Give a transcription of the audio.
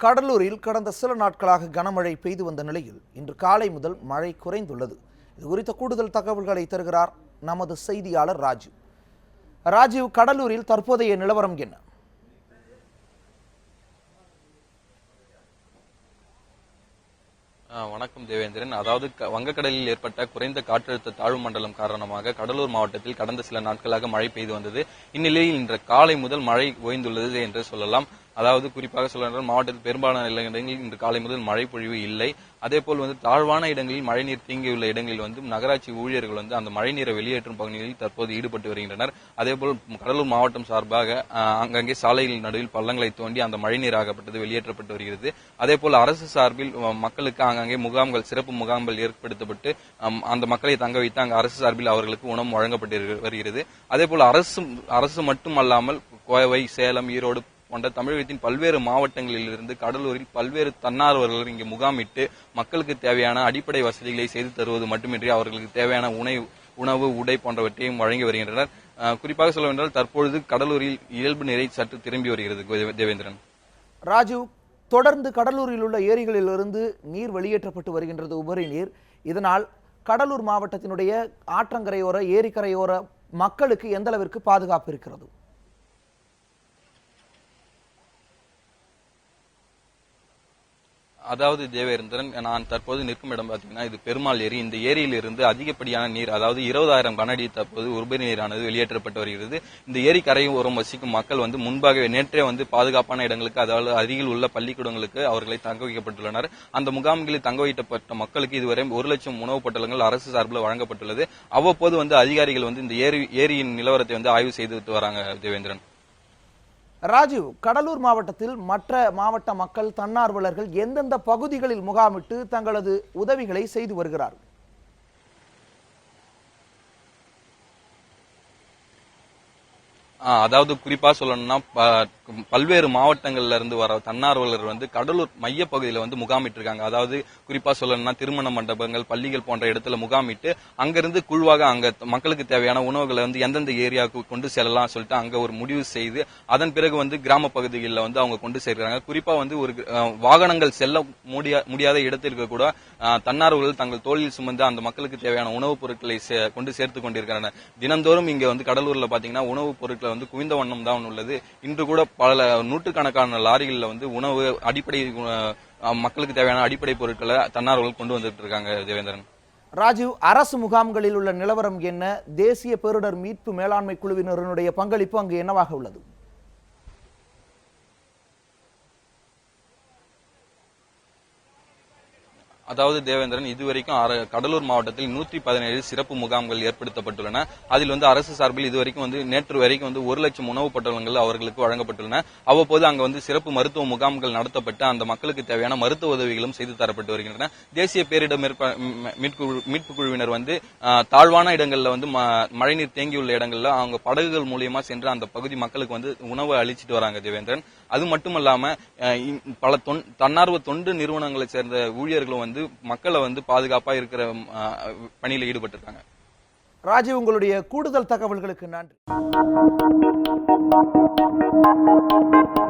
கடலூரில் கடந்த சில நாட்களாக கனமழை பெய்து வந்த நிலையில் இன்று காலை முதல் மழை குறைந்துள்ளது. இது குறித்த கூடுதல் தகவல்களை தருகிறார் நமது செய்தியாளர் ராஜீவ். ராஜீவ், கடலூரில் தற்போதைய நிலவரம் என்ன? வணக்கம் தேவேந்திரன். அதாவது வங்கக்கடலில் ஏற்பட்ட குறைந்த காற்றழுத்த தாழ்வு மண்டலம் காரணமாக கடலூர் மாவட்டத்தில் கடந்த சில நாட்களாக மழை பெய்து வந்தது. இந்நிலையில் இன்று காலை முதல் மழை ஓய்ந்துள்ளது என்று சொல்லலாம். அதாவது குறிப்பாக சொல்ல மாவட்டத்தில் பெரும்பாலான இடங்களில் இன்று காலை முதல் மழை பொழிவு இல்லை. அதேபோல் தாழ்வான இடங்களில் மழைநீர் தேங்கியுள்ள இடங்களில் நகராட்சி ஊழியர்கள் அந்த மழைநீரை வெளியேற்றும் பணிகளில் தற்போது ஈடுபட்டு வருகின்றனர். அதேபோல் கடலூர் மாவட்டம் சார்பாக அங்கங்கே சாலையில் நடுவில் பள்ளங்களை தோண்டி அந்த மழைநீராகப்பட்டது வெளியேற்றப்பட்டு வருகிறது. அதேபோல் அரசு சார்பில் மக்களுக்கு அங்கங்கே முகாம்கள், சிறப்பு முகாம்கள் ஏற்படுத்தப்பட்டு அந்த மக்களை தங்க வைத்து அங்கு அரசு சார்பில் அவர்களுக்கு உணவு வழங்கப்பட்டு வருகிறது. அதேபோல் அரசு மட்டுமல்லாமல் கோவை, சேலம், ஈரோடு போன்ற தமிழகத்தின் பல்வேறு மாவட்டங்களில் இருந்து கடலூரில் பல்வேறு தன்னார்வலர்கள் இங்கு முகாமிட்டு மக்களுக்கு தேவையான அடிப்படை வசதிகளை செய்து தருவது மட்டுமின்றி அவர்களுக்கு தேவையான உணவு, உடை போன்றவற்றையும் வழங்கி வருகின்றனர். குறிப்பாக சொல்ல வேண்டால் தற்பொழுது கடலூரில் இயல்பு நிலை சற்று திரும்பி வருகிறது. தேவேந்திரன். ராஜீவ், தொடர்ந்து கடலூரில் உள்ள ஏரிகளிலிருந்து நீர் வெளியேற்றப்பட்டு வருகின்றது, உபரி நீர். இதனால் கடலூர் மாவட்டத்தினுடைய ஆற்றங்கரையோர, ஏரிக்கரையோர மக்களுக்கு எந்த அளவிற்கு பாதுகாப்பு இருக்கிறது? அதாவது தேவேந்திரன், நான் தற்போது நிற்கும் இடம் பார்த்தீங்கன்னா இது பெருமாள் ஏரி. இந்த ஏரியிலிருந்து அதிகப்படியான நீர், அதாவது 20,000 கனஅடி தற்போது உபரி நீரானது வெளியேற்றப்பட்டு வருகிறது. இந்த ஏரி கரையோரம் வசிக்கும் மக்கள் முன்பாகவே நேற்றே பாதுகாப்பான இடங்களுக்கு, அதாவது அருகில் உள்ள பள்ளிக்கூடங்களுக்கு அவர்களை தங்க வைக்கப்பட்டுள்ளனர். அந்த முகாம்களில் தங்க வைக்கப்பட்ட மக்களுக்கு இதுவரை 1 லட்சம் உணவுப் பொட்டலங்கள் அரசு சார்பில் வழங்கப்பட்டுள்ளது. அவ்வப்போது அதிகாரிகள் இந்த ஏரியின் நிலவரத்தை ஆய்வு செய்து வராங்க. தேவேந்திரன். ராஜீவ், கடலூர் மாவட்டத்தில் மற்ற மாவட்ட மக்கள், தன்னார்வலர்கள் எந்தெந்த பகுதிகளில் முகாமிட்டு தங்களது உதவிகளை செய்து வருகிறார்கள்? அதாவது குறிப்பா சொல்லணும்னா பல்வேறு மாவட்டங்கள்ல இருந்து வர தன்னார்வலர் கடலூர் மைய பகுதியில முகாமிட்டு இருக்காங்க. அதாவது குறிப்பா சொல்லணும்னா திருமண மண்டபங்கள், பள்ளிகள் போன்ற இடத்துல முகாமிட்டு அங்கிருந்து குழுவாக அங்க மக்களுக்கு தேவையான உணவுகளை எந்தெந்த ஏரியாவுக்கு கொண்டு செல்லலாம் சொல்லிட்டு அங்க ஒரு முடிவு செய்து அதன் பிறகு கிராம பகுதிகளில் அவங்க கொண்டு சேர்க்கிறாங்க. குறிப்பா ஒரு வாகனங்கள் செல்ல முடியாத இடத்திற்கு கூட தன்னார்வலர்கள் தங்கள் தோளில் சுமந்து அந்த மக்களுக்கு தேவையான உணவுப் பொருட்களை கொண்டு சேர்த்து கொண்டிருக்கிறாங்க. தினந்தோறும் இங்க கடலூர்ல பாத்தீங்கன்னா உணவுப் பொருட்களை குவிந்த வண்ணம் தான் உள்ளது. இன்று கூட பல நூற்றுக்கணக்கான லாரிகளில் உணவு, அடிப்படை மக்களுக்கு தேவையான அடிப்படை பொருட்களை தன்னார்வலர்கள் கொண்டு வந்துட்டு இருக்காங்க. தேவேந்திரன். ராஜீவ், அரசு முகாம்களில் உள்ள நிலவரம் என்ன? தேசிய பேரிடர் மீட்பு மேலாண்மை குழுவினருடைய பங்களிப்பு அங்கு என்னவாக உள்ளது? அதாவது தேவேந்திரன், இதுவரைக்கும் கடலூர் மாவட்டத்தில் 117 சிறப்பு முகாம்கள் ஏற்படுத்தப்பட்டுள்ளன. அதில் அரசு சார்பில் இதுவரைக்கும் நேற்று வரைக்கும் 1 லட்சம் உணவுப் பொட்டலங்கள் அவர்களுக்கு வழங்கப்பட்டுள்ளன. அவ்வப்போது அங்கு சிறப்பு மருத்துவ முகாம்கள் நடத்தப்பட்டு அந்த மக்களுக்கு தேவையான மருத்துவ உதவிகளும் செய்து தரப்பட்டு வருகின்றன. தேசிய பேரிடர் மீட்பு குழுவினர் தாழ்வான இடங்கள்ல மழைநீர் தேங்கியுள்ள இடங்கள்ல அவங்க படகுகள் மூலியமா சென்று அந்த பகுதி மக்களுக்கு உணவு அளிச்சிட்டு வராங்க. தேவேந்திரன். அது மட்டுமல்லாம பல தன்னார்வ தொண்டு நிறுவனங்களை சேர்ந்த ஊழியர்களும் மக்களை பாதுகாப்பா இருக்கிற பணியில் ஈடுபட்டிருக்காங்க. ராஜீவ், உங்களுடைய கூடுதல் தகவல்களுக்கு நன்றி.